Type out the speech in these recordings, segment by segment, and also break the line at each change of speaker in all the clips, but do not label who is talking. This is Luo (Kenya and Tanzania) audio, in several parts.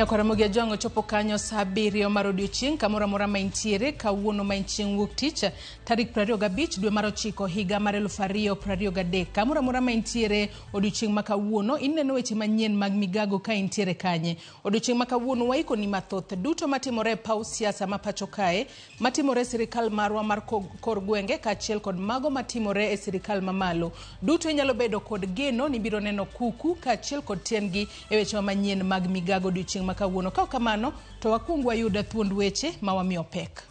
Ramogi jongo chopo kanyo saa 7 mar odiochieng' kamoro amora maintiere kawuono mainchieng' wuok tich tarik 25 dwe mar 9 higa mar 2023 kamoro amora maintiere odiochieng' ma kawuono ineno weche manyien mag Migago ka intiere kanye. Odiochieng' ma kawuono waiko ni mathoth duto matimore paw siasa ma pacho kae, matimore sirikal marwa mar kor gwenge kaachiel kod mago matimore e sirikal mamalo. Duto inyalo bedo kod geno ni biro neno kuku kaachiel kod tiengi e weche manyien mag Migago odiochieng' ma kawuono. Ka kamano to wakuong wayuda thuond weche ma wamiyo pek.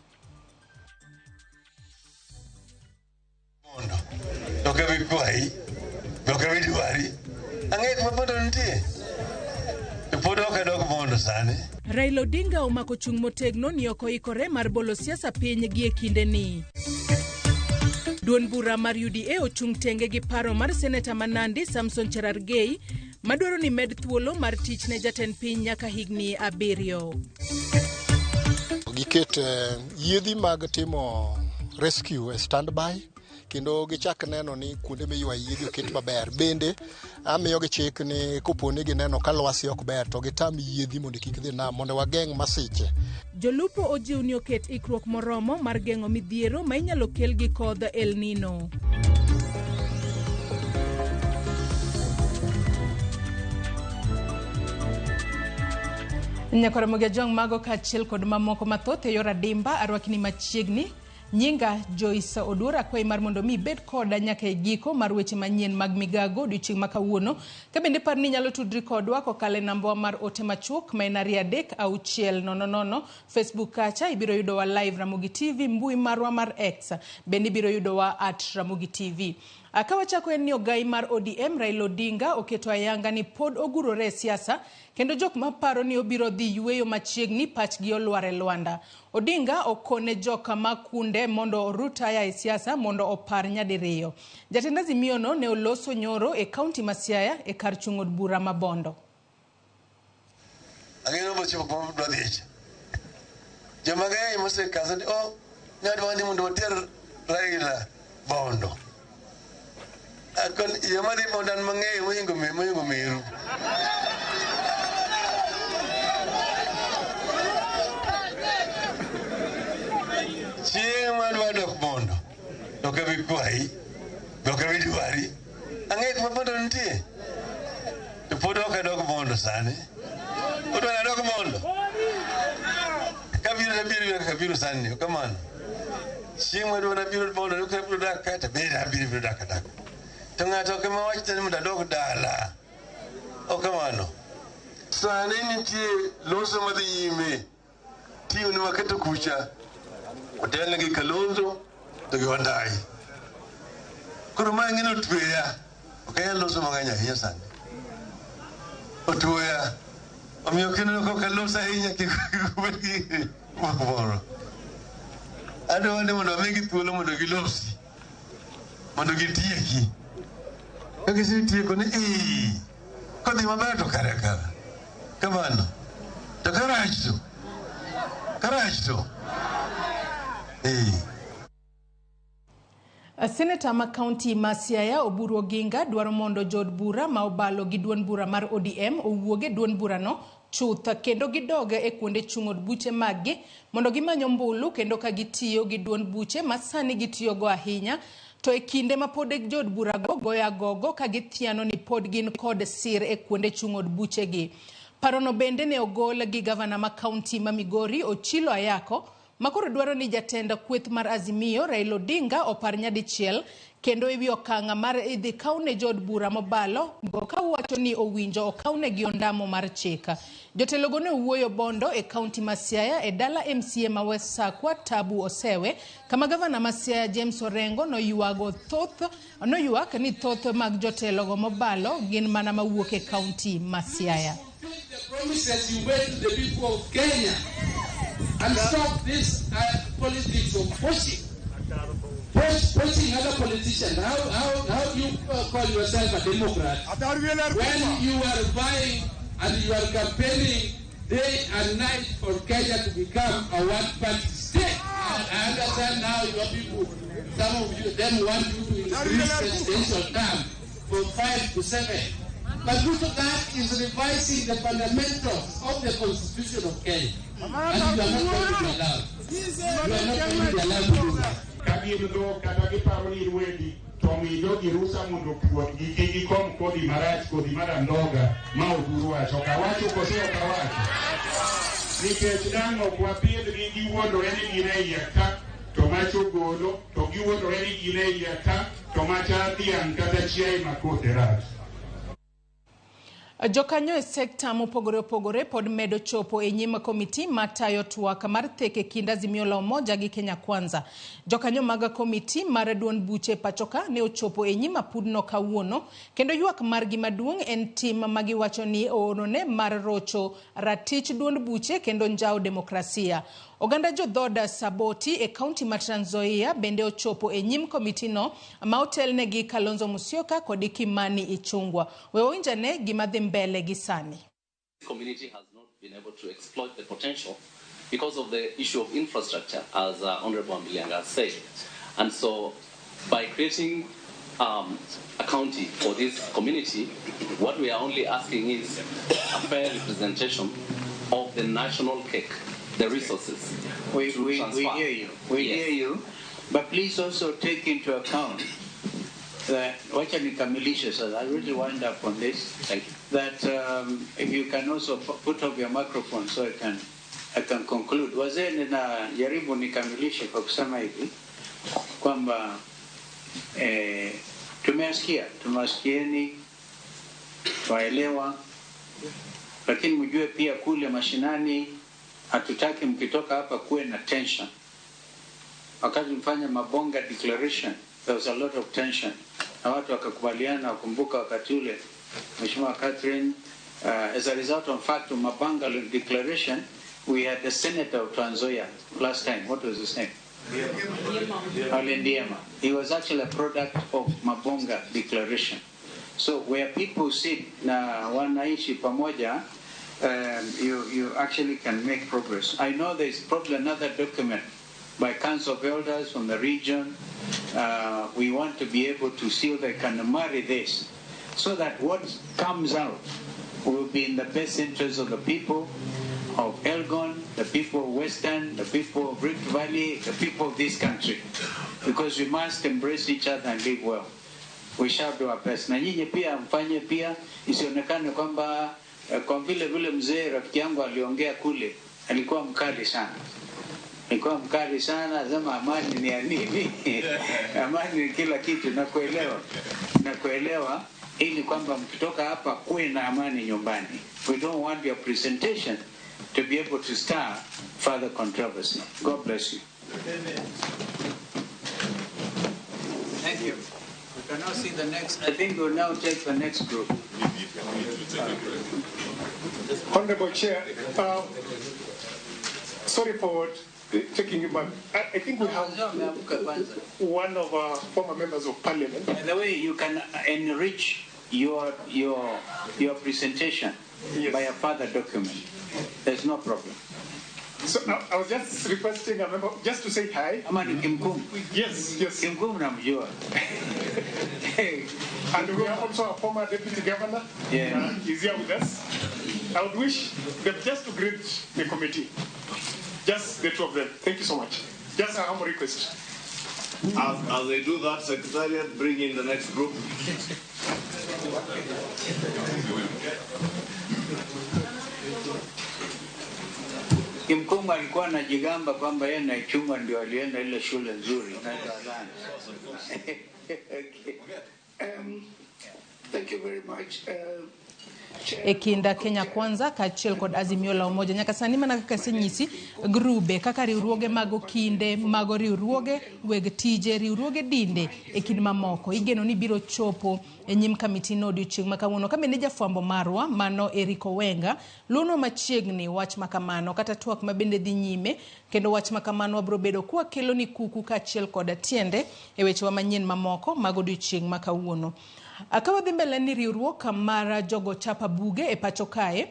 Raila Odinga omako chung' motegno ni ok oikore mar bolo siasa piny gi e kinde ni. Duond bura mar UDA ochung' tenge gi paro mar seneta Manandi Samson Cherargei madwaro ni med thuolo mar tich ne jatend piny nyaka higni 7.
Giket yiedhi mag timo rescue e standby kendo gichak neno ni kuonde miywa yiedhi oket maber. Bende amiyo gi chik ni koponi gineno ka lwasi ok ber to gitam yiedhi mondo kik dhi nam mondo wageng' masiche.
Jolupo ojiw ni oket ikruok moromo mar geng'o midhiero ma inyalo kel gi kodh El Nino. Ramogi jong mago kaachiel kod mamoko mathoth e yor adimba arwakni machiegni. Nyinga Joyce Odura kwai mar mondo mi bed koda nyaka e giko mar weche manyien mag Migago odiochieng' ma kawuono. Ka bende par ni nyalo tudri kodwa kokale namba mar ote machuok ma en 33600. Facebook kacha ibiro yudowa live Ramogi TV, mbui marwa mar X bende ibiro yudowa @Ramogi TV. Akawa chako en ni ogai mar ODM Raila Odinga oketo ayanga ni pod ogurore siasa kendo jok maparo ni obiro dhi yueyo machiegni pachgi olware Lwanda. Odinga okone joka makunde mondo orutaya e siasa mondo opar nyadiriyo. Jatend Azimio no ne oloso nyoro e kaunti ma Siaya e kar chung' od bura ma Bondo.
Ageno bocho bomb do dhiche. Jamaga mose kasani nyadwani mondo oter Raila Bondo. Akon yamari mondan mang'eyo mohingo miru. Chieng' madwa dok Bondo to ka bi kwai to ka bi dwari ang'e kuma Bondo nitie to pod ok adok Bondo sani odwa adok Bondo kabiro sani kamano chieng' madwa nabiro Bondo to ka biro dak kata beda biro dak to ng'ato kama wacho ni mondo adok dala okamano sani nitie loso madhi nyime tiyo ni waketo kucha hotel gi Kalonzo to gi Wandai koro ma ngino tweya ok loso mang'eny ahinya sani otweya omiyo kino ko Kalonzo ahinya kikubedi moro adwani mondo amigi thuolo mondo gilosi mondo gitieki kagitieko ni kodhi maber to kare kamano to karach to
Senator ma kaunti ma Siaya Oburu Oginga dwaro mondo jod bura ma obalo gi duond bura mar ODM owuoge duond bura no chuth kendo gidoga e kuonde chung' od buche maggi mondo gimanyo mbulu kendo ka gitiyo gi duond buche ma sani gitiyo go ahinya to e kinde ma pod jod bura goya gogo ka githiano ni pod gin kod sir e kuonde chung' od buche gi. Parono bende ne ogol gi gavana ma kaunti ma Migori Ochilo Ayako makoro dwaro ni jatenda kweth mar Azimio Raila Odinga opar nyadichiel kendo ewi okanga mar idhi kaune jod bura mobalo go ka wacho ni owinjo okaune gi ondamo mar chika. Jotelo go ne wuoyo Bondo e kaunti ma Siaya e dala MCA ma West Sakwa Tabu Osewe kama gavana ma Siaya James Orengo noywak ni thoth mag jotelo go mobalo gin mana mawuok e kaunti ma Siaya.
The promises you made to the people of Kenya and stop this politics of pushing other politicians. How do you call yourself a Democrat when you are vying and you are campaigning day and night for Kenya to become a one-party state? I understand now your people, some of them want you to increase the presidential term from 5 to 7. But look at that is revising the fundamentals of the Constitution of Kenya. And you are not going to be allowed. You are not going to be allowed to do that.
Kabilo kadagi paroli wedi tomi yogi rusa mundu kwa gigi kom kodi marach kodi mara noga mauduru acho kawacho koseo kawacho nikech dango kwa pied gigi wondo eni gine yaka tomacho golo to giwondo eni gine yaka tomacha dhiang kata chiaye makote rach.
Jokanyo e sekta mopogore opogore pod medo chopo e nyima komiti matayo twak mar theke kinda Azimio la Umoja gi Kenya Kwanza. Jokanyo maga komiti mar duond buche pachoka ne ochopo e nyima pudno kawuono kendo ywak margi maduong' en tim magiwacho ni oonone mar rocho ratich duond buche kendo njao demokrasia. Oganda jodhoda Saboti e kaunti ma Trans Nzoia bende ochopo e nyim komiti no ma otelnegi Kalonzo Musyoka kod Kimani Ichung'wah. Wewinjane gima dhi mbele gi sani.
The community has not been able to exploit the potential because of the issue of infrastructure, as Honorable Mbilianga said. And so by creating a county for this community, what we are only asking is a fair representation of the national cake, the resources.
We hear you. We hear you. But please also take into account that, Weche nikamilishe, so I really wind up on this.
Thank you.
That if you can also put up your microphone so I can conclude. Wazee ninajaribu nikamilishe kwa kusema hivi kwamba tumewasikieni, waelewa, lakini mjue pia kule mashinani hatutaki mkitoka hapa kuwe na tension. Wakati mfanya mabonga declaration, there was a lot of tension. Na watu wakakubaliana, wakumbuka wakati ule Mheshimiwa Catherine, as a result of fact of Mabanga declaration, we had the senator of Trans Nzoia last time. What was his name? Alendiema. He was actually a product of Mabonga declaration. So where people sit na wanaishi pamoja, you actually can make progress. I know there's probably another document by Council of Elders from the region. We want to be able to see if they can marry this so that what comes out will be in the best interest of the people of Elgon, the people of Western, the people of Rift Valley, the people of this country. Because we must embrace each other and live well. We shall do our best. Na nyinyi pia mfanye pia isionekane kwamba kwa vile mzee rafiki yangu aliongea kule alikuwa mkali sana. Alikuwa mkali sana, sema amani ni ya nini? Amani ni kila kitu, nakuelewa ili kwamba mkitoka hapa kuwe na amani nyumbani. We don't want your presentation to be able to start further controversy. God bless you. Thank you. We can now see the next. I think we'll now take the next group.
Honorable Chair, sorry for taking you back. I think we have one of our former members of parliament.
By the way, you can enrich your presentation by a further document. There's no problem.
So I was just requesting a member just to say hi.
Amani Kimkum.
Yes.
Kimkum namjua.
And we have also a former deputy governor.
Yeah.
He's here with us. I would wish them just to greet the committee. Just the two of them. Thank you so much. Just a humble request.
As they do that, Secretariat, bring in the next group.
Kimkumba alikuwa anajigamba kwamba yeye na Ichung'wah ndio alienda ile shule nzuri.
Thank you very much.
Ekinda Kenya Kwanza kachiel kod Azimio la Umoja nyaka sani mana kaka senyisi grube kaka riwruoge mago kinde mago riwruoge weg tije riwruoge dinde ekind mamoko igeno ni biro chopo enyim kamiti no odiochieng' makawuono ka meneja fwambo marwa mano Eriko Wenga luno machiegni wach makamano kata twak mabende dhi nyime kendo wach makamano wabro bedo kwa kelo ni kuku kachiel kod tiende e weche wa manyien mamoko mago odiochieng' makawuono. Akawa dhi mbele ni riwruok mar jogo chapa buge e pacho kae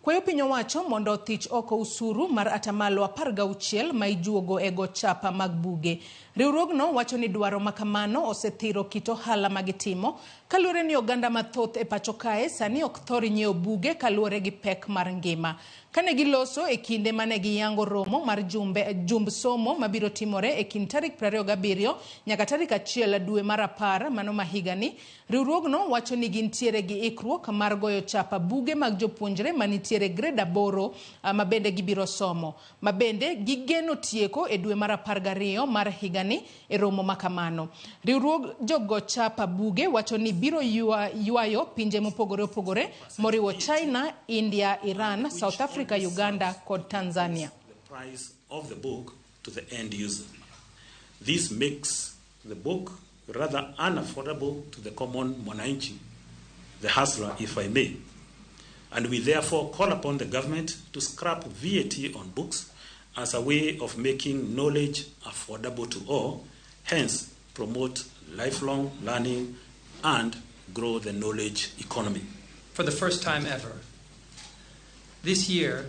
Kwayo piny owacho mondo othich oko usuru mar atamalo 16 ma ijuogo e go chapa mag buge. Riwruogno wacho ni dwaro makamano osethiro kit ohala magitimo kaluwore ni oganda mathoth e pacho kae sani ok thor nyiewo buge kaluwore gi pek mar ngima. Kane giloso e kinde mane giyango romo mar jumb somo mabiro timore e kind tarik 27 nyaka tarik 1 dwe mar 10 mano mahigani, riwruogno wacho ni gintiere gi ikruok mar goyo chapa buge mag jopuonjre manitiere grade 8 mabende gibiro somo, mabende gigeno tieko e dwe mar 12 mar higani e romo makamano. Riwruog jogo chapa buge wacho ni biro yuayo pinje mopogore opogore moriwo China, India, Iran, South Africa, Uganda kod Tanzania.
The price of the book to the end user. This makes the book rather unaffordable to the common mwananchi, the hustler, if I may. And we therefore call upon the government to scrap VAT on books as a way of making knowledge affordable to all, hence promote lifelong learning and grow the knowledge economy.
For the first time ever, this year,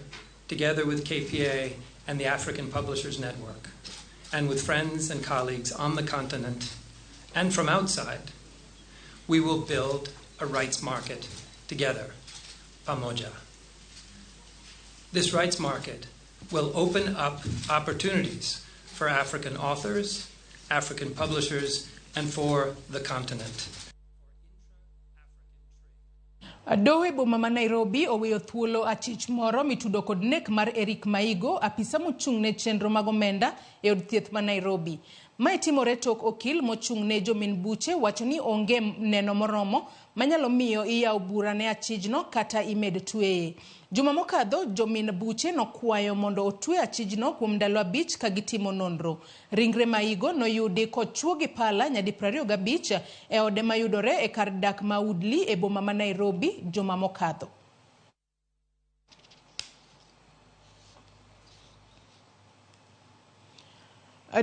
together with KPA and the African Publishers Network, and with friends and colleagues on the continent and from outside, we will build a rights market together, Pamoja. This rights market will open up opportunities for African authors, African publishers, and for the continent.
Doho boma ma Nairobi oweyo thuolo achich moro mitudo kod nek mar Eric Maigo, apisa mochung'ne chenro mag omenda e od thieth ma Nairobi. Mae timore tok okil mochung'ne jomin buche wacho ni onge neno moromo manyalo miyo iyaw bura ne achijno kata imed tweye. Juma mokadho jomin buche nokwayo mondo otwe achijno kuom ndalo 5 ka gitimo nonro. Ringre Maigo noyudi kochwo gi pala nyadi 25 e ode mayudore e kar dak ma Udli e boma ma Nairobi juma mokadho.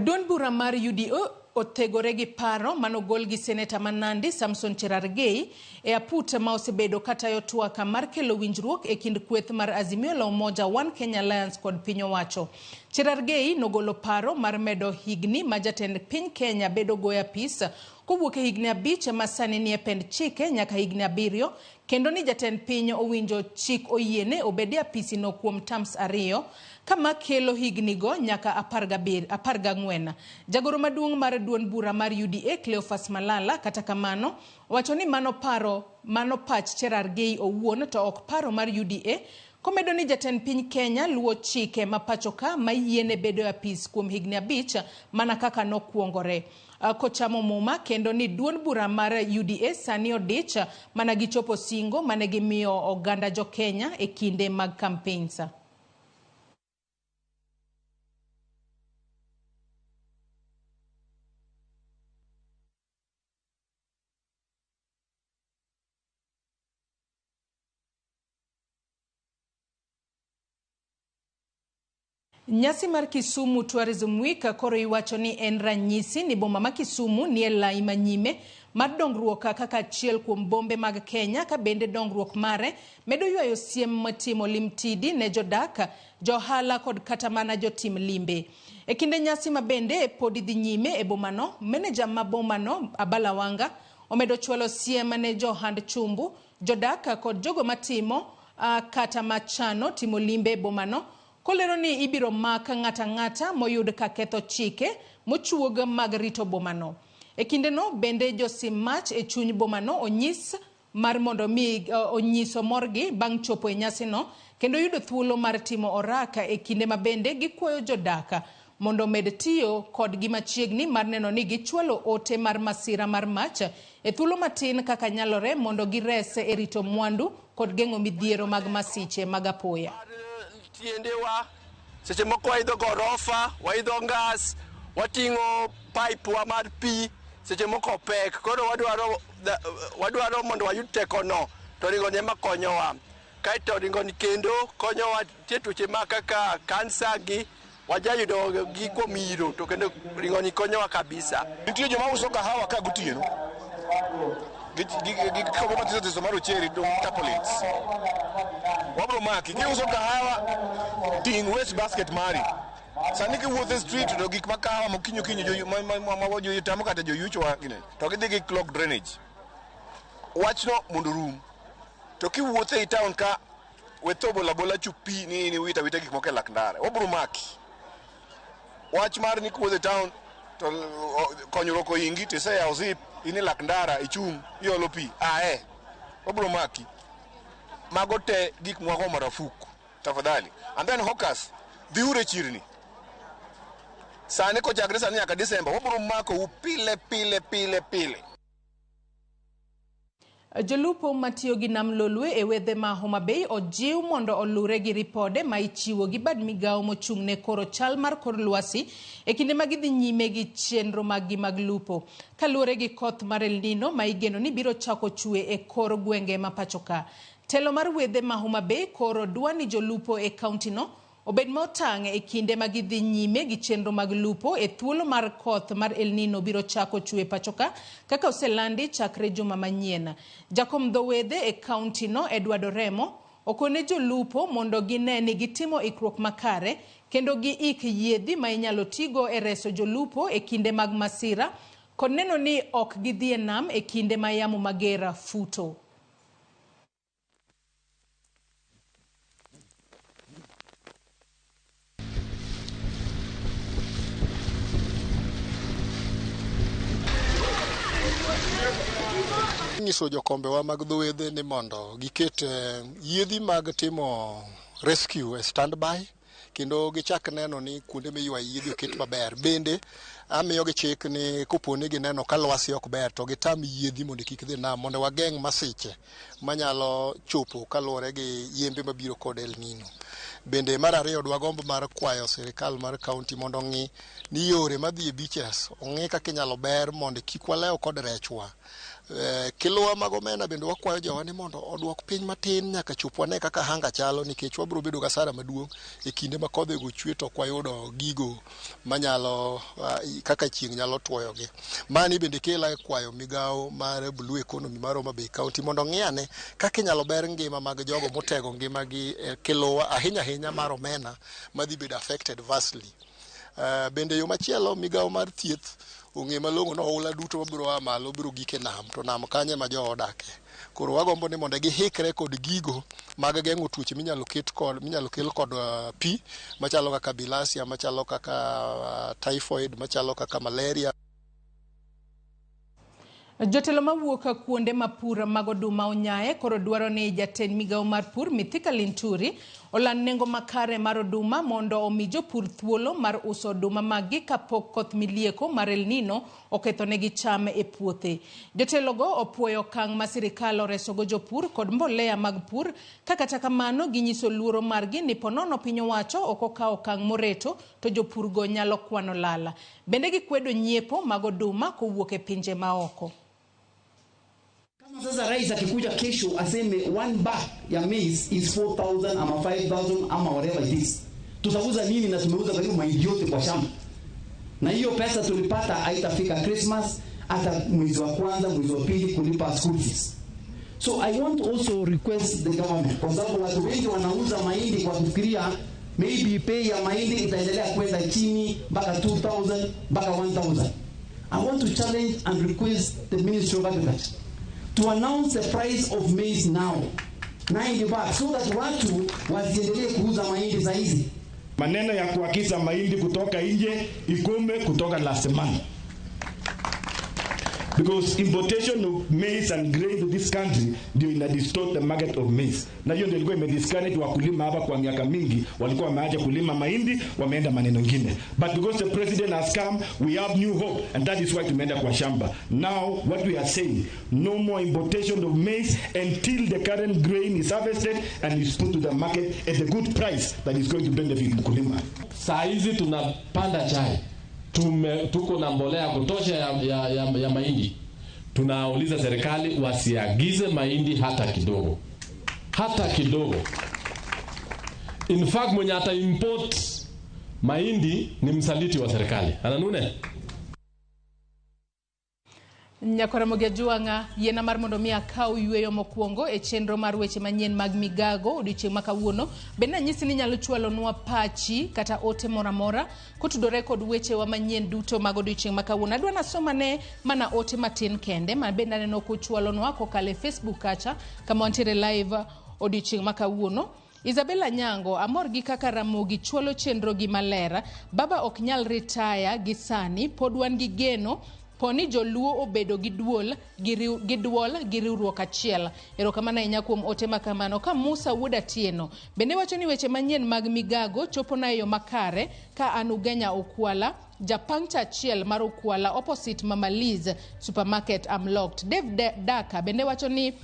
Duond bura mar UDA otegore gi paro manogol gi seneta Manandi Samson Cherargei e aput ma osebedo katayo twaka mar kelo winjruok e kind kweth mar Azimio la Umoja One Kenya Alliance kod piny owacho. Cherargei nogolo paro mar medo higni ma jatend piny Kenya bedo goya pisa kowuok e higni 5 ma sani ni e pend chike nyaka higni 7 kendo ni jatend piny owinjo chik oyiene obede apisi no kuom terms 2 kama kelo higni go nyaka 14. Jagoro maduong' mar duond bura mar UDA Cleophas Malala kata kamano wacho ni mano pach Cherargei owuon to ok paro mar UDA, komedo ni jatend piny Kenya luwo chike ma pacho ka mayiene bedo apis kuom higni 5 mana kaka nokuongore. Kochamo muma kendo ni duond bura mar UDA sani odich mana gichopo singo mane gimiyo oganda jo Kenya e kinde mag campaigns. Nyasi mar Kisumu Tourism Week koro iwacho ni en ranyisi ni boma ma Kisumu ni e lai manyime mar dongruok kaka achiel kuom bombe mag Kenya, ka bende dongruok mare medo ywayo siem matimo limtidi ne jodak, johala kod kata mana jotim limbe. E kinde nyasi ma bende podi dhi nyime e bomano, meneja ma bomano Abalawanga omedo chwalo siem ne johand chumbu, jodak kod jogo matimo kata machano timo limbe e bomano, kolero ni ibiro maka ng'ata moyud ka ketho chike mochuog mag rito bomano. E kinde no bende josim mach e chuny bomano onyis mar mondo mi onyiso morgi bang' chopo e nyasi no kendo yudo thuolo mar timo oraka e kinde ma bende gikuoyo jodaka mondo med tiyo kod gi machiegni mar neno ni gichwalo ote mar masira mar mach e thuolo matin kaka nyalore mondo girese e rito mwandu kod geng'o midhiero mag masiche mag apoya.
Tiendewa seche moko waidho gorofa, waidho ngas, wating'o pipe wa mar pi, seche moko pek. Koro wadwaro mondo wayud teko no, to ringo ni ema konyowa. Kaito ringo ni kendo konyowa tie tuoche ma kaka kansa gi wajayudo gi kuom iro, to kendo ringo ni konyowa kabisa.
Nitie joma uso kahawa ka gotieno. Gikobo matiso tiso maro cheri dong tapolits. Wabro maki kiuso kahawa ting waste basket mari. Sani ki wuothe street to gik makahawa mokinyo mawojo yitamo kata joyucho wangine. To gidhi gi clog drainage. Wachno mondo rum. To ki wuothe I town ka wetho bola chupi ni wita gik moko lak ndara. Wabro maki. Wach mar ni kuodhe town to konyruok oingi to say ausip ini lak ndara ichung iolo pi obro maki mago te gik moko marafuku tafadhali. And then hawkers dhiure chirni sani ko chakre sani nyaka December obro mako pile.
Jolupo matiyo gi nam lolwe e wedhe ma Homa Bay ojiw mondo olure gi ripode ma ichiwo gi bad migawo mochung'ne koro chal mar kor lwasi e kinde ma gidhi nyime gi chenro mag lupo. Kaluwore gi koth mar El Nino ma igeno ni biro chako chue e kor gwenge ma pachoka. Telo mar wedhe ma Homa Bay koro dwani jolupo e kaunti no obed motang' e kinde ma gidhi nyime gi chenro mag lupo e thuolo mar koth mar El Nino biro chako chue pachoka kaka oselandi chakre juma manyien. Jakom dho wedhe e kaunti no Edward Remo okone jolupo mondo gine ni gitimo ikruok makare kendo gi ik yiedhi ma inyalo tigo e reso jolupo e kinde mag masira kod neno ni ok gidhi e nam e kinde ma yamo magera futo.
Nyiso jokombe wa mag dhowedhe ni mondo giket yiedhi mag timo rescue e standby kendo gichak neno ni kuonde miywa yiedhi oket maber. Bende amiyo gi chik ni koponi gineno ka lwasi ok ber to gitam yiedhi mondo kik dhi nam mondo wageng' masiche manyalo chopo kaluwore gi yembe mabiro kod El Nino. Bende mar ariyo dwagombo mar kwayo sirikal mar kaunti mondo ng'i ni yore madhi e beaches ong'i kaka inyalo ber mondo kik walew kod rechwa. Kiluwa mag omena bende wakwayo jowa ni mondo odwok piny matin nyaka chop wane kaka hanga chalo nikech wabiro bedo gasara maduong' e kinde ma kodhe go chwe to kwayudo gigo manyalo kaka chieng' nyalo tuoyogi. Mani bende kela kwayo migawo mar blue economy mar Homa Bay County mondo ng'iyane kaka inyalo ber ngima mag jogo motego ngimagi kiluwa ahinya mar omena madhi bedo affected vastly. Bende yo machielo migawo mar thieth ong'e malong'o no oula duto mabiro malo biro gike nam to nam kanye ma jo odake. Koro wagombo ni mondo gihikre kod gigo mag geng'o tuoche minyalo kel kod pi machalo kaka bilharzia, machalo kaka typhoid, machalo kaka malaria.
Jotelo mawuok kuonde mapur mag oduma onyaye koro dwaro ni jatend migawo mar pur Mithika Linturi oland nengo makare mar oduma mondo omi jopur thuolo mar uso oduma maggi kapok koth milieko mar El Nino okethonegi cham e puothe. Jotelogo opuoyo okang' ma sirikal oresogo jopur kod mbolea mag pur kata kamano ginyiso luoro margi ni ponono piny owacho ok okawo okang' moreto to jopurgo nyalo kwano lala. Bende gikwedo nyiepo mag oduma kowuok e pinje maoko.
Sasa rais akikuja kesho aseme one bag ya maize is 4,000 ama 5,000 ama whatever it is. Tutauza nini na tumeuza karibu mahindi yote kwa shamba? Na hiyo pesa tulipata haitafika Christmas hata mwezi wa kwanza, mwezi wa pili kulipa school fees. So I want to also request the government kwa sababu watu wengi wanauza mahindi kwa kufikiria maybe pay ya mahindi itaendelea kwenda chini mpaka 2,000 mpaka 1,000. I want to challenge and request the Ministry of Agriculture to announce the price of maize now, 90 baht, so that watu wasiendelee kuuza mahindi saizi.
Maneno ya kuagiza mahindi kutoka nje ikome kutoka last month. Because importation of maize and grain to this country ndio ina distort the market of maize. Na hiyo ndio ilikuwa imediscourage wakulima hapa kwa miaka mingi, walikuwa wameacha kulima mahindi, wameenda maneno mengine. But because the president has come, we have new hope and that is why tumeenda kwa shamba. Now what we are saying, no more importation of maize until the current grain is harvested and is put to the market at a good price that is going to benefit mkulima.
Saa hizi tunapanda chai. Tuko na mbolea kutosha ya mahindi. Tunauliza serikali wasiagize mahindi hata kidogo. Hata kidogo. In fact mwenye ata import mahindi ni msaliti wa serikali. Ananune?
Ramogi juanga yena mar mondo mi akaw yweyo mokwongo e chenro mar weche manyien mag Migago odiochieng' makawuono. Bende nyisi ni nyalo chwalonwa pachi kata ote moramora kotudore kod weche wa manyien duto mag odiochieng' makawuono. Adwa nasoma ne mana ote matin kende ma bende aneno kochwalonwa kokale Facebook kacha kama wantiere live odiochieng' makawuono. Isabella Nyango amor gi kaka Ramogi chwalo chenro gi malera. Baba ok nyal retire gi sani pod wan gi geno poni joluo obedo gi duol gi riwruok achiel. Erokamano ahinya kuom ote makamano. Ka Musa Wuoda Tieno bende wacho ni weche manyien mag Migago chopo na yo makare ka an Ugenya Okwala japangcha achiel mar Okwala opposite Mama Liz supermarket Amlocked. Dave Daka bende wacho ni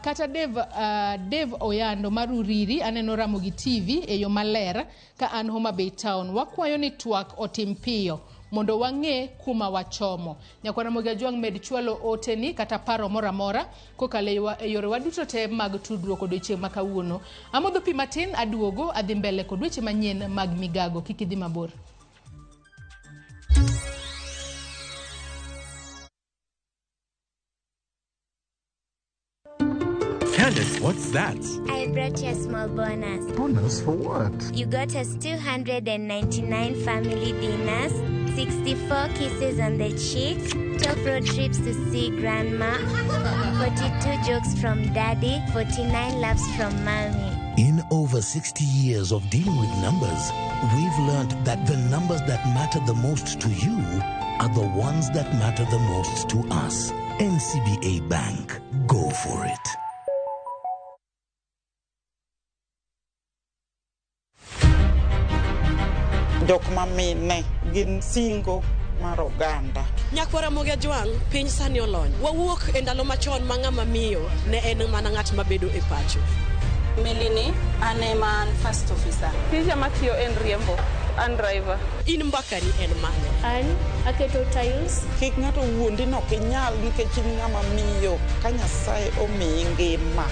kata Dave Oyando maruriri aneno Ramogi TV e yo maler ka an Homa Bay Town. Wakwayo ni twak otim piyo mondo wang'e kuma wachomo. Ramogi juang med chwalo ote ni kata paro moramora kokale yore waduto te mag tudruok odiochieng' makawuono. Amodho pi matin aduogo adhi mbele kod weche manyien mag Migago. Kik idhi mabor.
Candace, what's that?
I brought you a small bonus.
Bonus for what?
You got us 299 family dinners, 64 kisses on the cheek, 12 road trips to see grandma, 42 jokes from daddy, 49 laughs from mommy.
In over 60 years of dealing with numbers, we've learned that the numbers that matter the most to you are the ones that matter the most to us. NCBA Bank. Go for it.
Jok mamine gin singo mar oganda.
Nyakwara Ramogi juang piny sani olony. Wawuok e ndalo machon ma ng'ama miyo ne en mana ng'at mabedo e pacho.
Melini ane man first officer.
Tija matiyo en riembo, an driver.
In mbakani en mane?
An aketo tiles.
Kik ng'ato wuondi no kinyal nikech in ng'ama miyo ka Nyasaye omiyi ngima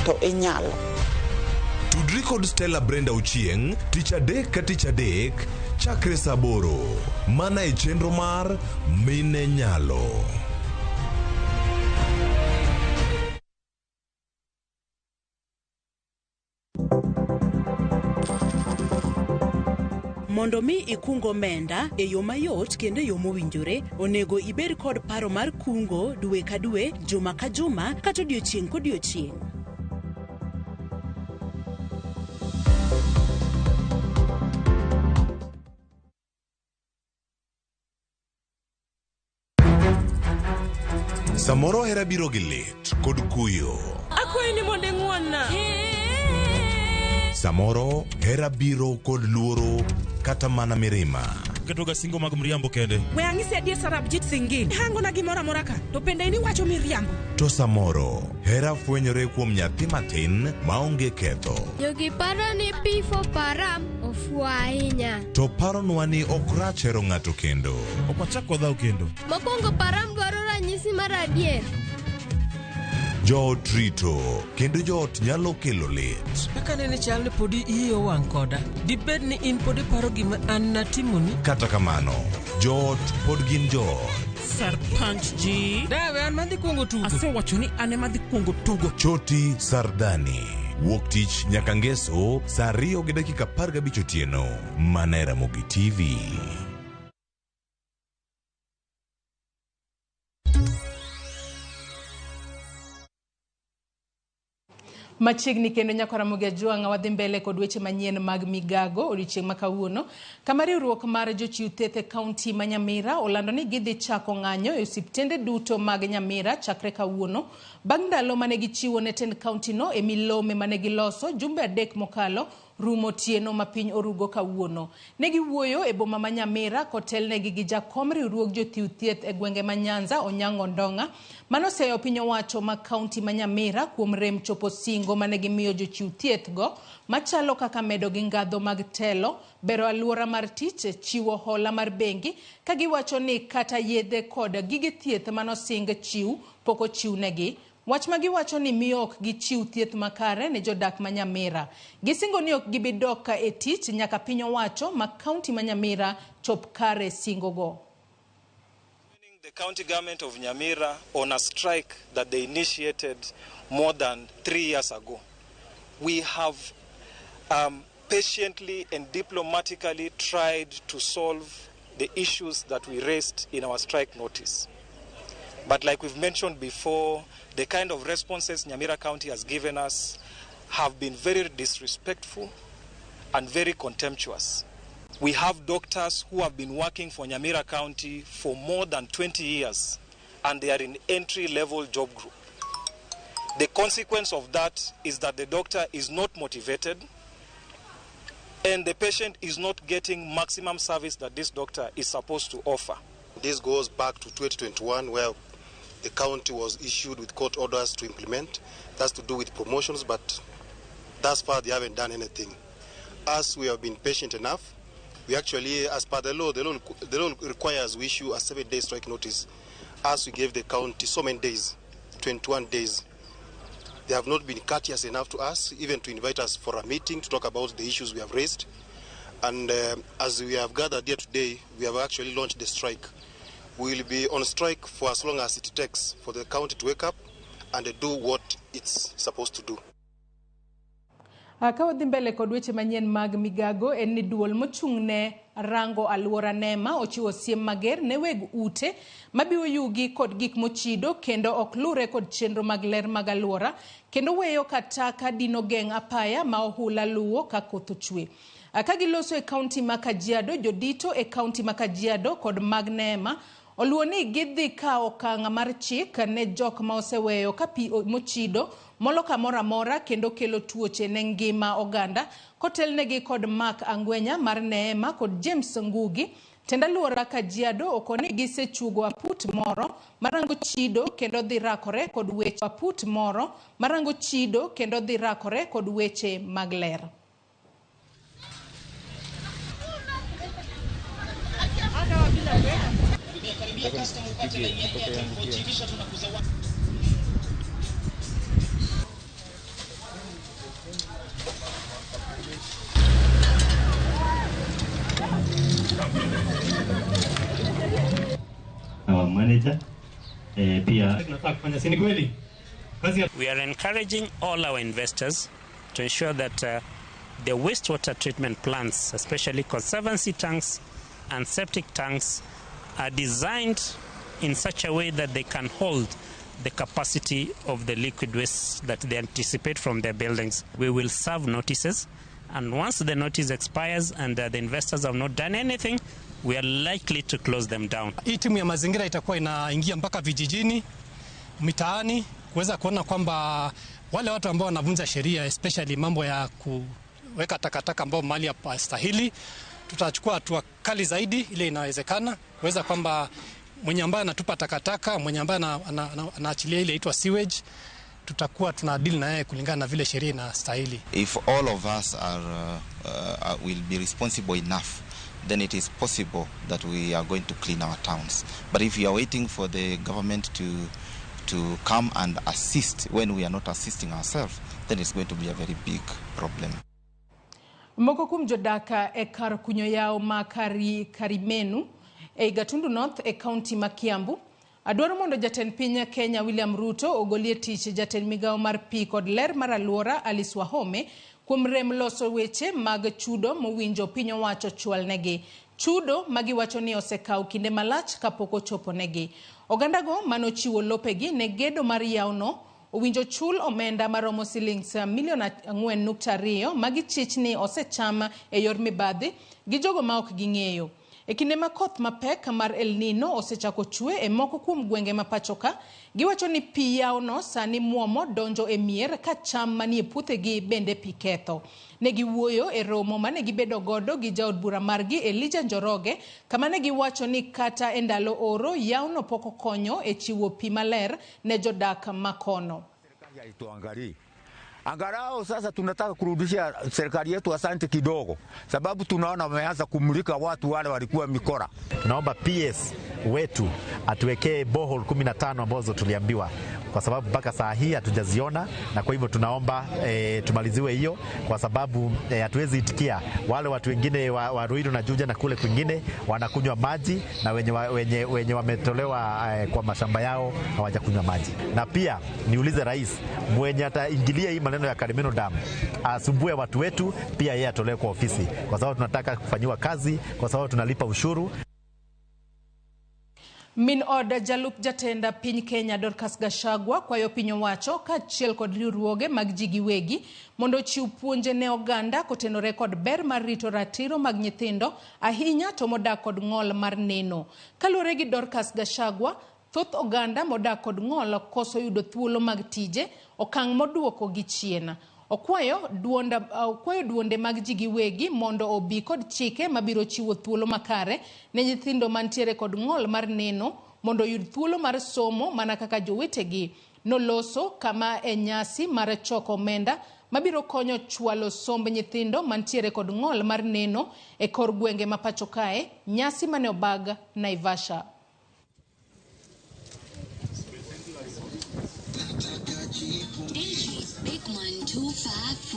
to inyalo.
Tudri kod Stella Brenda Uchieng, tich adek ka tich adek, chakre saa 8, mana e chenro mar Mine Nyalo.
Mondo mi ikungo omenda e yo mayot kendo e yo mowinjore, onego ibed kod paro mar kungo dwe ka dwe, juma ka juma, kata odiochieng' kodiochieng'.
Samoro hera biro gi lit kod kuyo.
Akwayi ni mondo ing'wonna.
Samoro hera biro kod luoro kata mana mirima.
Ketoga singo mag mriambo kende.
We ang'isi adier Sarabjit Singin. Hango na gimora mora ka. To pende ini wacho miriambo.
To samoro hera fwenyore kuom nyathi matin maonge ketho.
Jogi paro ni pi for param ofua ahinya.
To paronwa ni ok rach hero ng'ato kendo.
Ok wachak wadhaw kendo.
Mokwongo param dwaro ranyisi mar adier.
Joot rito kendo joot nyalo kelo lit.
Kaka nene chal ni podi iyo wang' koda. Dibed ni in podi paro gima an natimoni.
Kata kamano, joot pod gin joot.
Sarpanch ji. Dawe an madhi kuongo tugo. Asewacho ni ane madhi kuongo tugo.
Choti Sardani. Wuok tich nyaka ngeso saa 2:15 otieno. Mana e Ramogi TV.
Machiegni kendo Ramogi juang wadhi mbele kod weche manyien mag Migago odiochieng' makawuono. Kama riwruok mar jochiw thieth e kaunti ma Nyamira olando ni gidhi chako ng'anyo e osiptende duto mag Nyamira chakre kawuono. Bang' ndalo mane gichiwo ne tend kaunti no e milome mane giloso jumbe 3 mokalo rumo tieno ma piny orugo kawuono. Ne giwuoyo e boma ma Nyamira kotelnegi gi jakom riwruok jochiw thieth e gwenge ma Nyanza Onyango Ndonga. Mano seyo piny owacho ma kaunti ma Nyamira kuom rem chopo singo mane gimiyo jochiw thieth go machalo kaka medo gi ngadho mag telo, bero aluora mar tich, chiwo hola mar bengi, ka giwacho ni kata yedhe kod gige thieth manosing chiw poko chiwnegi. Wach ma giwacho ni miyo ok gichiw thieth makare ne jodak ma Nyamira. Gisingo ni ok gibidok e tich nyaka piny owacho ma kaunti ma Nyamira chop kare singo go.
the county government of Nyamira on a strike that they initiated more than 3 years ago. We have patiently and diplomatically tried to solve the issues that we raised in our strike notice. But like we've mentioned before, the kind of responses Nyamira County has given us have been very disrespectful and very contemptuous. We have doctors who have been working for Nyamira County for more than 20 years, and they are in entry-level job group. The consequence of that is that the doctor is not motivated, and the patient is not getting maximum service that this doctor is supposed to offer.
This goes back to 2021, where the county was issued with court orders to implement. That's to do with promotions, but thus far they haven't done anything. As we have been patient enough, we actually, as per the law requires we issue a 7-day strike notice. As we gave the county so many days, 21 days, they have not been courteous enough to us, even to invite us for a meeting to talk about the issues we have raised. And as we have gathered here today, we have actually launched the strike. We will be on strike for as long as it takes for the county to wake up and do what it's supposed to do.
Kawadhi mbele kod weche manyien mag Migago en ni duol mochung'ne rango aluora Nema ochiwo siem mager ne weg ute mabiwo yugi kod gik mochido kendo ok lure kod chenro mag ler mag aluora kendo weyo kataka dino geng apaya ma ohula luwo ka koth ochwe. Ka giloso e kaunti ma Kajiado, jodito e kaunti ma Kajiado kod mag Nema oluwo ni gidhi ka okang' mar chik ne jok ma oseweyo ka pi mochido molo kamora mora kendo kelo tuoche ne ngima oganda kotelnegi kod Mark Angwenya mar Neema kod James Ngugi tenda luora Kajiado okone gisechugo aput moro marango chido kendo dhi rakore kod weche aput moro marango chido kendo dhi rakore kod weche mag ler.
Our manager,
We are encouraging all our investors to ensure that the wastewater treatment plants, especially conservancy tanks and septic tanks, are designed in such a way that they can hold the capacity of the liquid waste that they anticipate from their buildings. We will serve notices, and once the notice expires and the investors have not done anything, we are likely to close them down.
Hii timu ya mazingira itakuwa inaingia mpaka vijijini, mitaani, kuweza kuona kwamba wale watu ambao wanavunja sheria, especially mambo ya kuweka takataka ambao mahali hapastahili, tutachukua hatua kali zaidi ile inawezekana, kuweza kwamba mwenye ambaye anatupa takataka, mwenye ambaye anaachilia ile inaitwa sewage, tutakuwa tunadeal na yeye kulingana na vile sheria inastahili.
If all of us will be responsible enough, then it is possible that we are going to clean our towns. But if we are waiting for the government to come and assist when we are not assisting ourselves, then it's going to be a very big problem.
Moko kum jodaka e kar kunyo yao ma Karimenu e Gatundu North e county ma Kiambu adwaro mondo jatend piny Kenya William Ruto ogolie tich jatend migao mar pi kod ler mar aluora Alice Wahome kuom rem loso weche mag chudo mowinjo piny owacho chwal negi. Chudo magiwacho ni osekaw kinde malach kapok ochopo negi. Ogandago manochiwo lopegi ne gedo mar yawno owinjo chul omenda maromo shillings milion 4.2 magichich ni osecham e yor mibadhi gi jogo ma ok ging'eyo. E kinde ma koth mapek mar El Nino osechako chwe e moko kuom gwenge ma pachoka, giwacho ni pi yawno sani muomo donjo e mier ka cham manie puothegi bende pi ketho. Ne giwuoyo e romo mane gibedo godo gi jaod bura margi Elijah Njoroge, kama ne giwacho ni kata e ndalo oro yawno pok konyo e chiwo pi maler ne jodak makono.
Angalau sasa tunataka kurudishia serikali yetu asante kidogo, sababu tunaona wameanza kumulika watu wale walikuwa mikora.
Naomba PS wetu atuwekee borehole 15 ambazo tuliambiwa
kwa sababu mpaka saa hii hatujaziona, na kwa hivyo tunaomba tumaliziwe hiyo, kwa sababu hatuwezi itikia wale watu wengine wa Ruiru na Juja na kule kwingine wanakunywa maji, na wenye wametolewa kwa mashamba yao hawajakunywa maji. Na pia niulize rais mwenye ataingilia hii maneno ya Karimeno Dam asumbue watu wetu, pia yeye atolewe kwa ofisi, kwa sababu tunataka kufanyiwa kazi, kwa sababu tunalipa ushuru.
Min od jalup jatenda piny Kenya Dorcas Gachagua kwayo piny owacho kaachiel kod riwruoge mag ji giwegi mondo chiw puonje ne oganda kotenore kod ber mar rito ratiro mag nyithindo ahinya to modak kod ng'ol mar neno. Kaluwore gi Dorcas Gachagua, thoth oganda modak kod ng'ol koso yudo thuolo mag tije, okang' moduoko gi chien. Okwayo duonde mag ji giwegi mondo obi kod chike mabiro chiwo thuolo makare ne nyithindo mantiere kod ng'ol mar neno mondo yud thuolo mar somo mana kaka jowetegi. Noloso kama e nyasi mar choko omenda mabiro konyo chwalo somb nyithindo mantiere kod ng'ol mar neno e kor gwenge ma pacho kae, nyasi mane obag Naivasha.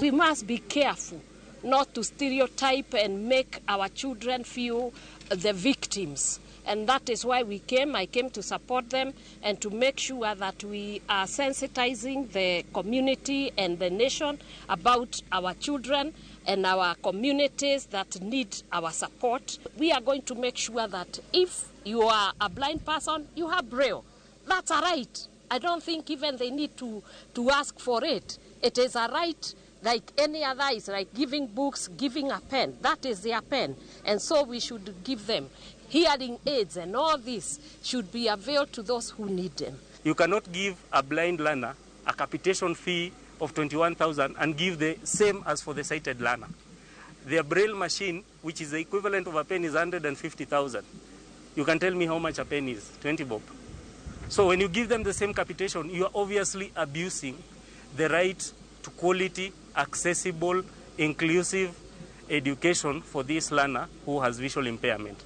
We must be careful not to stereotype and make our children feel the victims. And that is why I came to support them and to make sure that we are sensitizing the community and the nation about our children and our communities that need our support. We are going to make sure that if you are a blind person, you have Braille. That's a right. I don't think even they need to ask for it. It is a right like any other, is like giving books, giving a pen. That is their pen. And so we should give them. Hearing aids and all this should be availed to those who need them.
You cannot give a blind learner a capitation fee of 21,000 and give the same as for the sighted learner. Their Braille machine, which is the equivalent of a pen, is 150,000. You can tell me how much a pen is, 20 bob. So when you give them the same capitation, you are obviously abusing the right to quality, accessible, inclusive education for this learner who has visual impairment.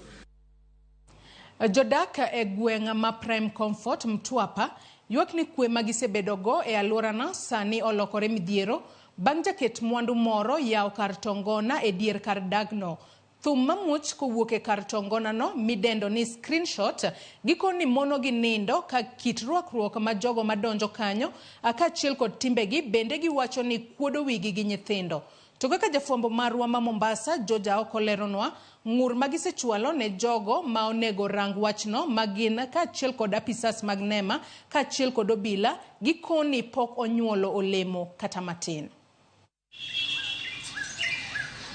Jodak e gweng' ma Prime Comfort Mtwapa ywak ni kwe magisebedogo e alworano sani olokore midhiero bang' jaket mwandu moro yawo kar tongona e dier kar dagno. Thum mamuoch kowuok e kar tongona no midendo ni screenshot gikoni mono gi nindo ka kit rwakruok ma jogo madonjo kanyo kaachiel kod timbegi bende giwacho ni kuodo wigi gi nyithindo. To kaka jafwambo marwa ma Mombasa Joja okoleronwa ng'ur magisechwalo ne jogo ma onego rang wachno magin kaachiel kod apisas mag nema kaachiel kod obila gikoni pok onyuolo olemo kata matin.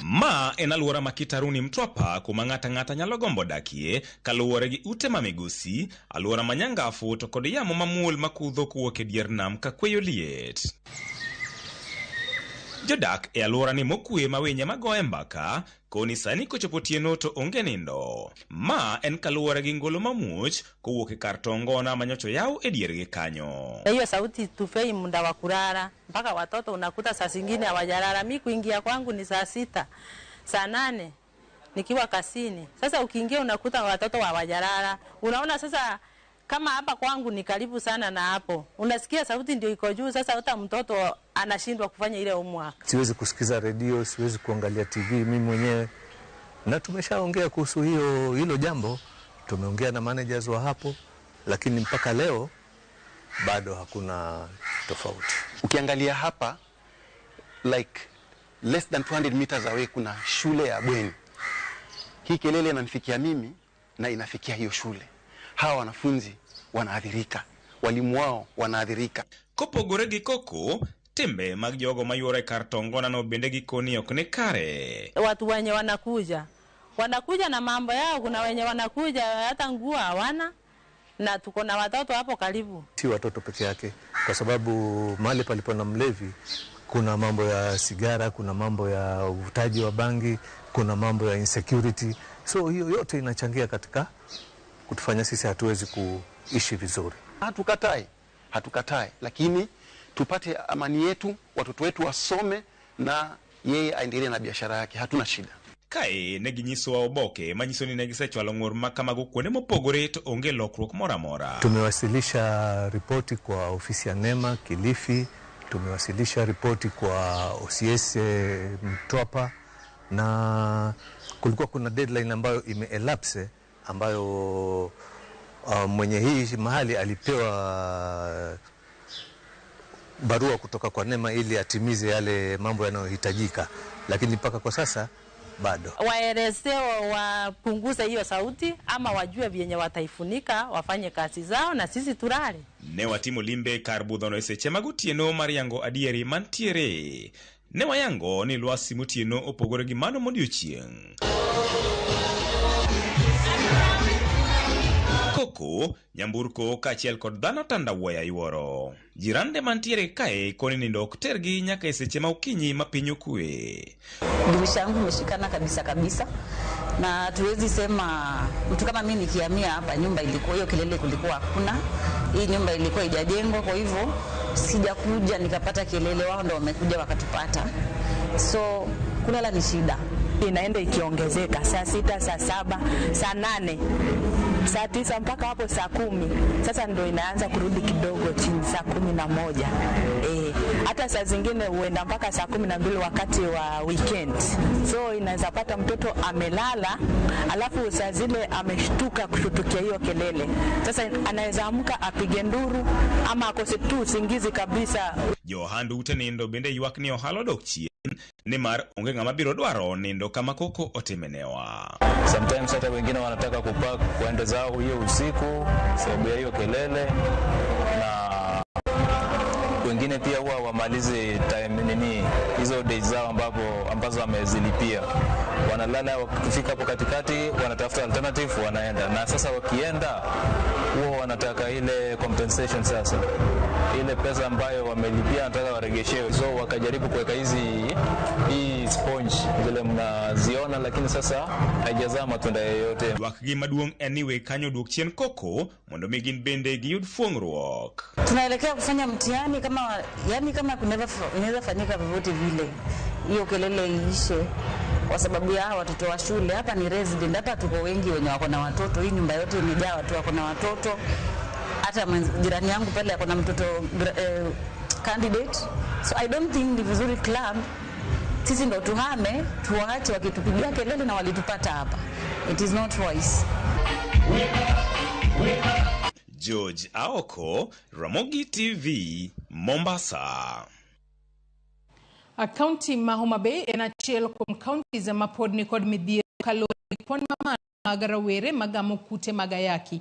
Ma en alwora ma Kitaruni Mtwapa kuma ng'ata nyalo gombo dakie kaluwore gi ute ma migosi, alwora ma nyangafu to kod yamo mamuol makudho kowuok e dier nam ka kweyo liet. Jodak e alwora ni mokwe ma winye magoye mbaka koni sani kochopo tieno to onge nindo. Ma en kaluwore gi ngolo mamuoch kowuok e kar tongona manyocho yaw e diergi kanyo.
Hiyo sauti tufei muda wa kulala mpaka watoto unakuta saa zingine hawajalala. Mimi kuingia kwangu ni saa 6, saa 8 nikiwa kasini. Sasa ukiingia unakuta watoto hawajalala. Unaona sasa kama hapa kwangu ni karibu sana na hapo. Unasikia sauti ndio iko juu, sasa hata mtoto anashindwa kufanya ile homework.
Siwezi kusikiza redio, siwezi kuangalia TV mimi mwenyewe. Na tumeshaongea kuhusu hilo jambo, tumeongea na managers wa hapo, lakini mpaka leo bado hakuna tofauti.
Ukiangalia hapa like less than 200 meters away kuna shule ya bweni. Hii kelele inanifikia mimi na inafikia hiyo shule. Hawa wanafunzi wanaadhirika, walimu wao wanaadhirika.
Kopogore gi koko, timbe mag jogo mayuore kar tongona no bende gikoni ok ne kare.
Watu wenye wanakuja na mambo yao, kuna wenye wanakuja hata nguo hawana, na tuko na watoto hapo karibu.
Si watoto peke yake, kwa sababu mahali palipo na mlevi kuna mambo ya sigara, kuna mambo ya uvutaji wa bangi, kuna mambo ya insecurity. So hiyo yote inachangia katika kutufanya sisi hatuwezi kuishi vizuri.
Hatukatai, lakini tupate amani yetu, watoto wetu wasome na yeye aendelee na biashara yake. Hatuna shida.
Kae ne ginyisowa oboke manyiso ni ne gisechwalo ng'ur makamago kuonde mopogore to onge lokruok moro amora.
Tumewasilisha ripoti kwa ofisi ya NEMA Kilifi, tumewasilisha ripoti kwa OCS Mtwapa, na kulikuwa kuna deadline ambayo imeelapse ambayo mwenye hii mahali alipewa barua kutoka kwa NEMA ili atimize yale mambo yanayohitajika, lakini mpaka kwa sasa bado.
Waelezeo wapunguze hiyo sauti ama wajue vyenye wataifunika, wafanye kazi zao na sisi tulale.
Ne watimo limbe karbudhono eseche magutieno mariango adieri mantiere. Ne wayango ni lwasi mutieno opogore gi mano modiochieng'. Koko, nyamburko kachiel kod dhano tandawuoya yuoro. Jirande mantiere kae koni nindo oktergi nyaka eseche maukinyi mapinyo kue.
Dirisha yangu imeshikana kabisa na tuwezi sema mtu kama mimi nikihamia hapa nyumba ilikuwa hiyo kelele kulikuwa hakuna. Hii nyumba ilikuwa haijajengwa, kwa hivyo sijakuja nikapata kelele, wao ndio wamekuja wakatupata. So kulala ni shida. Inaenda ikiongezeka saa 6, saa 7, saa 8, saa 9 mpaka hapo saa 10. Sasa ndio inaanza kurudi kidogo chini saa 11. Hata saa zingine huenda mpaka saa 12 wakati wa weekend. So inaweza pata mtoto amelala alafu saa zile ameshtuka kushutukia hiyo kelele. Sasa anaweza amka apige nduru ama akose tu usingizi kabisa.
Johandu utenindo bende ywak ni ohalo dok chien nimar onge ng'ama biro dwaro nindo kama koko otemenewa.
Sometimes hata wengine wanataka kupark kuenda zao hiyo usiku sababu ya hiyo kelele, na wengine pia huwa wamalize time nini hizo days zao ambazo wamezilipia, wanalala, wakifika hapo katikati wanatafuta alternative wanaenda, na sasa wakienda huwa wanataka ile compensation, sasa ile pesa ambayo wamelipia nataka waregeshewe. So wakajaribu kuweka hii sponge zile mnaziona, lakini sasa haijazaa matunda yoyote.
Dwakgi maduong' anyway kanyo duok chien koko mondo migin bende giyud fuong'ruok.
Tunaelekea kufanya mtihani kama kunaweza fanyika vyovyote vile hiyo kelele iishe, kwa sababu ya watoto wa shule. Hapa ni resident, hapa tuko wengi wenye wako na watoto. Hii nyumba yote imejaa watu wako na watoto. Hata jirani yangu pale ako na mtoto candidate. So I don't think ni vizuri club sisi ndo tuhame, tuwaache wakitupigia kelele na walitupata hapa. It is not wise.
George Aoko, Ramogi TV, Mombasa.
Kaunti ma Homa Bay en achiel kuom kaunti za mapod ni kod midhiero kaluwore gi kwan mamalo mag rawere magamo kute mag ayaki.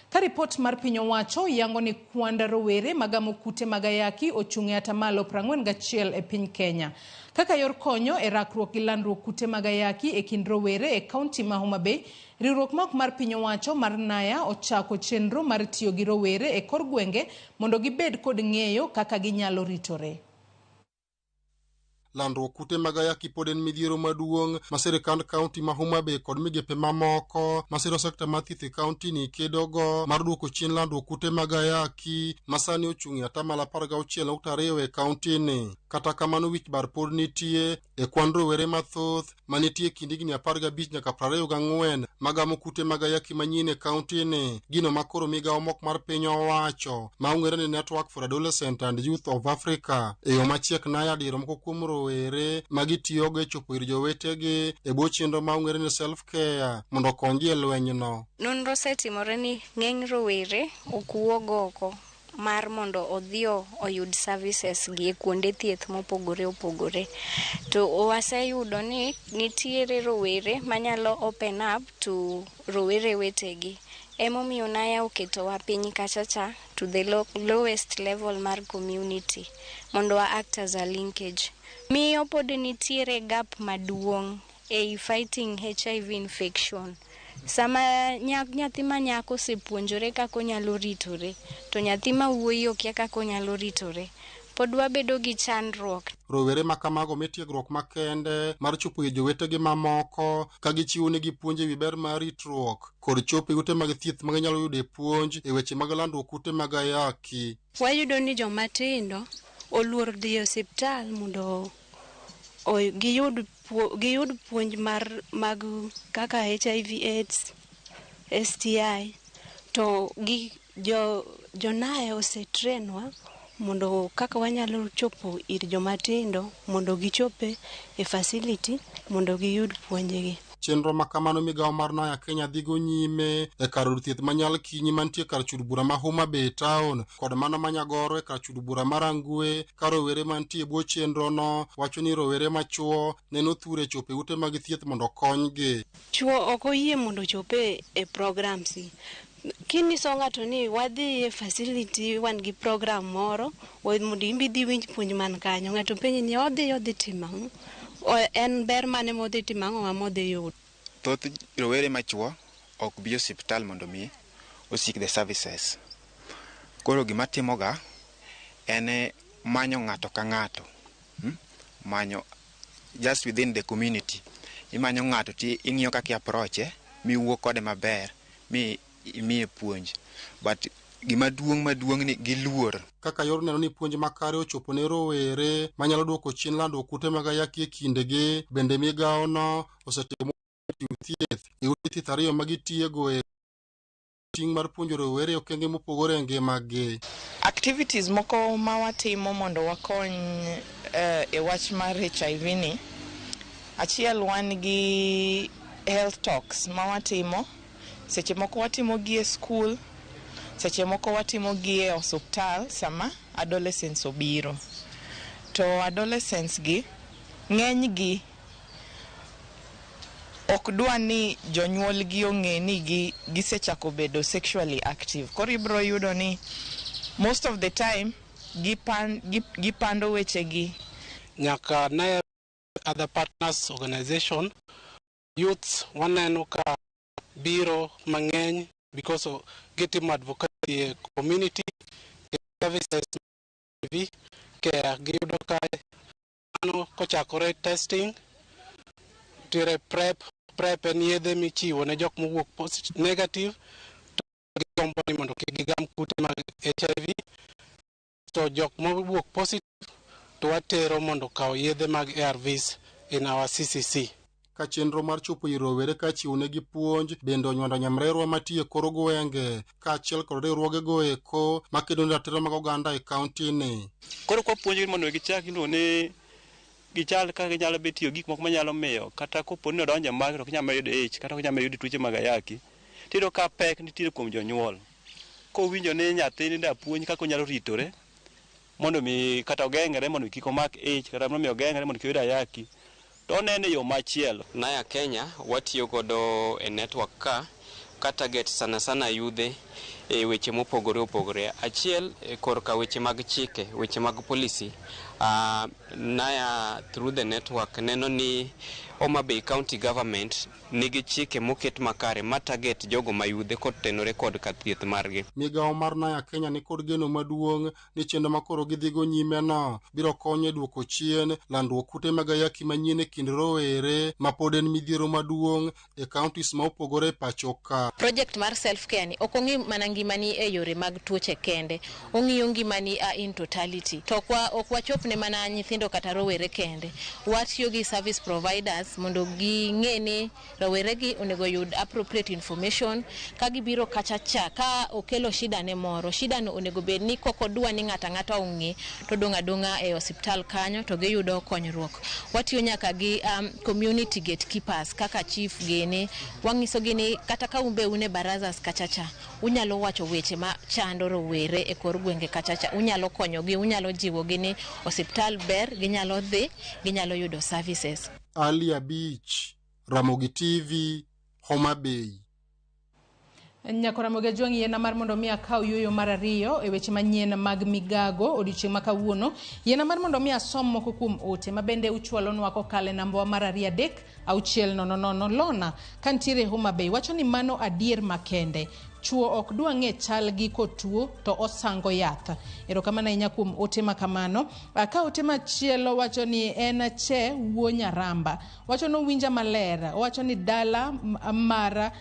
Ka ripot mar piny owacho yango ni kwand rowere magamo kute mag ayaki ochung'e atamalo 41 e piny Kenya. Kaka yor konyo e rakruok gi landruok kute mag ayaki e kind rowere e kaunti ma Homa Bay, riwruok mok mar piny owacho mar Naya ochako chenro mar tiyo gi rowere e kor gwenge mondo gibed kod ng'eyo kaka ginyalo ritore.
Landruok kute mag ayaki pod en midhiero maduong' ma sirikand kaunti ma Homa Bay kod migepe mamoko masiro sekta mar thieth e kaunti ni kedogo mar duoko chien landruok kute mag ayaki masani ochung'e atamalo 16.2 e kaunti ni. Kata kamano wich bar pod nitie e kwan rowere mathoth manitie kind higni 15 nyaka 24 magamo kute mag ayaki manyien e kaunti ni. Gino makoro migawo mok mar piny owacho maong'ere ni Network for Adolescent and Youth of Africa e yo machiek Naya diro moko kuom rowere magitiyogo e chopo ir jowetegi e bwo chenro maong'ere ni self care mondo okonygi e lwenyno.
Nonro osetimore ni ng'eny rowere ok wuog oko mar mondo odhio oyud services gi kuonde thieth mopogore opogore. To waseyudo ni nitiere rowere manyalo open up to rowere wetegi. Emomiyo Naya oketowa piny kachacha to the lowest level mar community mondo wa act as a linkage. Miyo pod nitiere gap maduong' e fighting HIV infection. Sama nyathi ma nyako sepuonjore kako nyalo ritore, to nyathi ma wuoyi okia kako nyalo ritore, pod wabedo gi chandruok.
Rowere makamago metiegruok makende mar chopo e jowetegi mamoko ka gichiwo negi puonj ewi ber mar ritruok kod chopo e ute mag thieth ma ginyalo yudo puonj e weche mag landruok kute mag ayaki.
Wayudo ni joma tindo oluor dhi e osiptal mondo giyud giyud puonj mag kaka HIV/AIDS, STI, to jonae osetrenwa mondo kaka wanyalo chopo ir jomatindo mondo gichope e facility mondo giyud puonjgi.
Chenro makamano migawo mar Naya Kenya dhigo nyime e kar od thieth manyal kinyi mantie kar chud bura ma Homa Bay Town kod mano manyagoro e kar chud bura mar Angwe. Ka rowere mantie bwo chenro no wacho ni rowere machuo neno thure chope ute mag thieth mondo konygi.
Chuo ok oyie mondo chope e programs. Kinyiso ng'ato ni wadhi e facility wan gi program moro mondo imbi dhi winj puonj man kanyo, ng'ato penji ni odhi timo en ber mane modhi timo ang'o modhi yudo.
Thoth rowere machuo ok bi osiptal mondo mi osik the services. Koro gima timoga en manyo ng'ato ka ng'ato, manyo just within the community. Imanyo ng'ato ti ing'iyo kaka approach mi wuok kode maber mi imiye puonj, but gima maduong' ni giluor.
Kaka yor neno ni puonj makare ochopo ne rowere manyalo duoko chien lando kute mag ayaki e kindegi, bende migawo no osetimo thieth e ute thieth ariyo magitiego e ting' mar puonjo rowere okenge mopogore e ngimagi.
Activities moko ma watimo mondo wakony e wach mar HIV ni, achiel wan gi health talks ma watimo. Seche moko watimo gi e school, seche moko watimo gi e hospital sama adolescents obiro. To adolescents gi ng'eny gi ok dwa ni jonyuol gi ong'e ni gisechako bedo sexually active. Koro ibro yudo ni most of the time gipando weche gi.
Nyaka na other partners organization youths waneno ka biro mang'eny because of getting advocacy e community services care giyudo ka ano kochakore testing tire prep en yedhe michiwo ne jok mowuok negative to gigombo ni mondo gigam kute mag HIV, to jok mowuok positive to watero mondo kaw yedhe mag ARVs in our CCC.
Ka chenro mar chopo ir rowere ka chiwnegi puonj bende onywando nyamrerwa matiye koro gwenge ka achiel kod riwruogego eko makedo ne ratiro mag oganda e kaunti ni.
Koro kwapuonjogi mondo gichak ne gichal kaka ginyalo betiyo gik moko manyalo miyo kata kopo ni odonjo mag to ginyalo yudo ich kata ginyalo yudo tuoche mag ayaki. Tiro ka pek nitiere kuom jonyuol. Kowinjo ni nyathini da puonj kaka onyalo ritore mondo mi kata ogengre mondo kik omak ich kata mondo mi ogengre mondo kik oyud ayaki. To nene yo machielo.
Naya Kenya watiyo godo e network ka target sana yudhe e weche mopogore opogore. Achiel korka weche mag chike, weche mag policy. Naya through the network neno ni Homa Bay County Government nigi chike moket makare ma target jogo mayudhe kod tenore kod thieth margi.
Migawo mar Naya Kenya ni kod geno maduong' ni chenro makoro gidhigo nyime no biro konyo duoko chien landruok kute mag ayaki manyien e kind rowere ma pod en midhiero maduong' e counties ma opogore pacho ka.
Project mar self care ni ok ong'i mana ngimani e yore mag tuoche kende, ong'iyo ngimani in totality. To ok wachopne mana nyithindo kata rowere kende. Watiyo gi service providers mondo ging'e ni rowere gi onego yud appropriate information ka gibiro kachacha ka okelo shida ne moro. Shida no onego bed ni koko dwa ni ng'ata ong'e to donga e hospital kanyo to giyudo konyruok. Watiyo nyaka gi community gatekeepers kaka chief gene, wang'iso gi ni kata ka umbe une barazas kachacha unyalo wacho weche ma chando rowere e kor gwenge kachacha, unyalo konyogi, unyalo jiwogi ni hospital ber, ginyalo dhi, ginyalo yudo services.
Alia Beach, Ramogi TV, Homa Bay.
Nyakora Ramogi jwangi yena mar mondo mi akaw yuyo mar ariyo e weche manyien mag Migago odiochieng' ma kawuono. Yena mar mondo mi asom moko kuom ote mabende uchwalonwa kokale namba mar 36000 Lona kantiere Homa Bay wacho ni mano adier makende. Chuo ok dwa ng'e chal gi kotuo to osango yath. Erokamano ahinya kuom ote makamano. Ka ote machielo wacho ni en che wuo Nyaramba. Wacho no winja maler. Wacho ni dala mar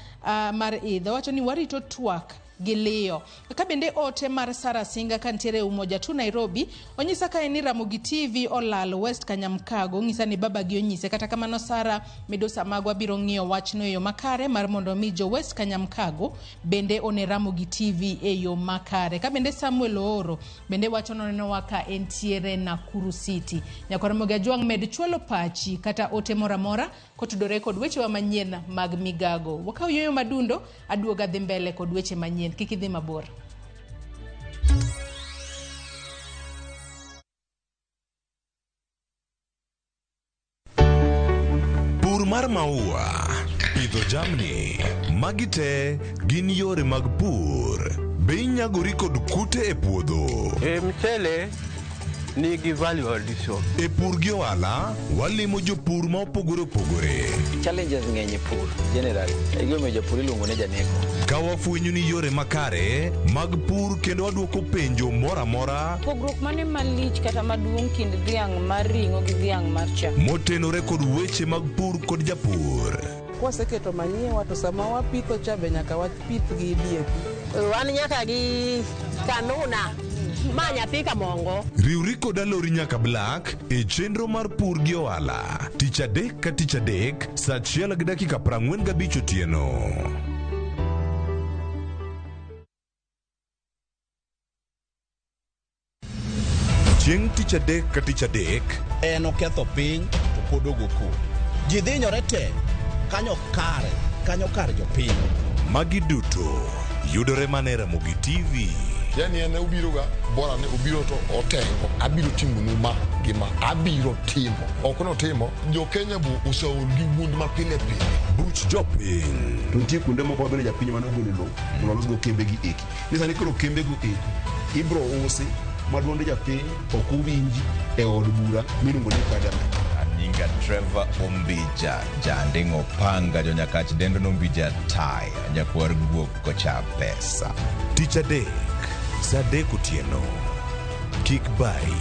idho. Wacho ni warito twak giliyo. Kabende ote mar Sara Singa kantiere Umoja tu Nairobi onyisa ka eni Ramogi TV olal West Kanyamkago ngisa ni baba gi onyise kata kamano Sara Midosa Magwa biro ng'iyo wachno e yo makare mar mondo mi jo West Kanyamkago bende one Ramogi TV e yo makare. Kabende Samuel Oro bende wacho noneno waka entiere Nakuru City. Nyakwa Ramogi Ajwang' med chwalo pachi kata ote moramora kotudore kod weche wa manyien mag Migago. Wakao yoyo madundo aduoga dhi mbele kod weche manyien. Kik idhi mabor.
Pur mar maua, pidho jamni, magite gin yore mag pur. Be inyagori kod kute e puodho?
Mchele nigi value addition.
E pur gi ohala, walimo jopur ma opogore opogore.
Challenges ng'eny e pur generally. Egome jopur iluongo ne janeko.
Ka wafwenyo ni yore makare mag pur kendo waduoko penjo mora mora.
Pogruok mane malich kata maduong' kind dhiang' mar ring'o gi dhiang' mar chak.
Motenore kod weche mag pur kod japur.
Kwaseketo manyien to sama wapitho cha be nyaka wapith gi DAP.
Wan nyaka gi kanuna. Manya thika mongo.
Riuri kod alori nyaka Black e chenro mar pur gi ohala. Tich adek ka tich adek, saa 1:45 otieno. Chieng' tich adek ka tich adek
en oketho piny to pod ogoko. Ji dhinyore te kanyo kar jopiny.
Magi duto yudore mana e Ramogi TV.
Yani ene ubiro ga bora ne ubiro to otengo abiro timo numa gima abiro timo okono timo jo Kenya bu usaul gi gund ma pile
buch jopiny
to tie kunde moko bende japiny mano golo lo molos go kembe gi eki ni sani koro kembe go eki ibro usi maduonde japiny ok uwinji e od bura miluongo ni Parliament.
Nyinga Trevor Ombija jandingo panga jo nyakach dendo nombija tai nyakwar guok kocha pesa.
Tich adek saa 3 otieno. Kik bai.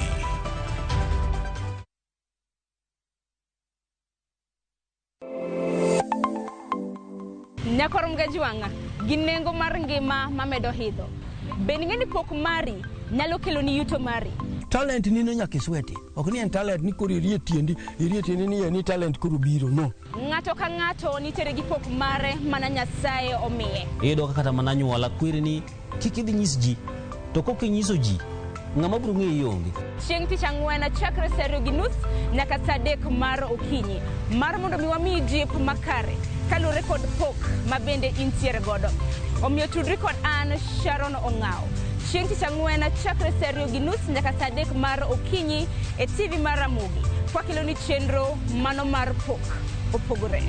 Nyakwa Ramogi Ajwang' gi nengo mar ngima mamedo hidho. Ben ng'eni pok mari nyalo kelo ni yuto mari.
Talent ni no nyaka isweti. Ok ni en talent ni koro irie tiendi ni talent koro biro no.
Ng'ato ka ng'ato nitere gi pok mare mana Nyasaye omiye.
Iyudo kata mana nyuola kwiri ni kik idhi nyis ji to kok inyiso ji ng'ama biro ng'eyi onge.
Chieng' tich ang'wen chakre saa 2:30 nyaka saa 3 mar okinyi mar mondo mi wamiyi jip makare kalure kod pok ma bende intiere godo. Omiyo tudri kod an Sharon Ong'ao. Chieng' tich ang'wen chakre saa 2:30 nyaka saa 3 mar okinyi e TV mar Ramogi kwakelo ni chenro mano mar pok opogore.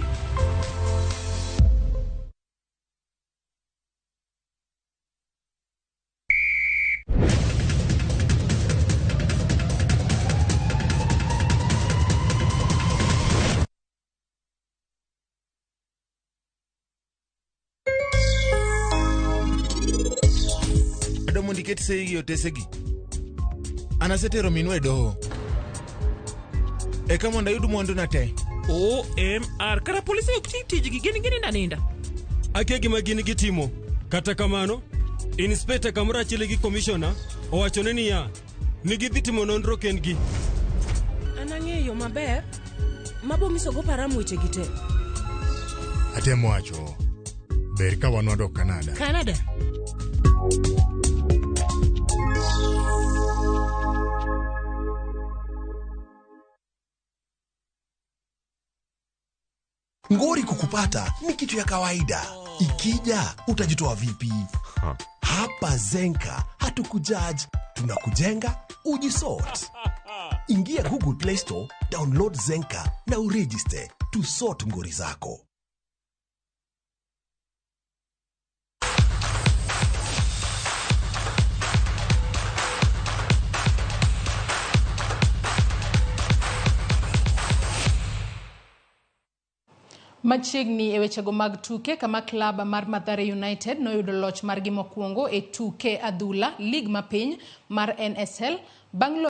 Mondo iket sei otesegi. Anasetero minwa e doho. Eka mondo ayud mwandu na te.
OMR kara polisi ok tijgi gini naninda.
Ake gima gini gitimo. Kata kamano, inspector kamora achiel gi commissioner owachone niya, nigidhi timo nonro kendgi.
An ang'eyo maber. Mabongiso go paramu weche gite.
Atemo wacho. Ber ka wanwado Canada.
Canada.
Ngori kukupata ni kitu ya kawaida. Ikija utajitoa vipi? Hapa Zenka hatukujudge, tunakujenga ujisort. Ingia Google Play Store, download Zenka na uregister to sort ngori zako.
Machiegni e wechego mag tuke kama klab mar Mathare United noyudo loch margi mokwongo e tuke adhula lig mapiny mar NSL bang'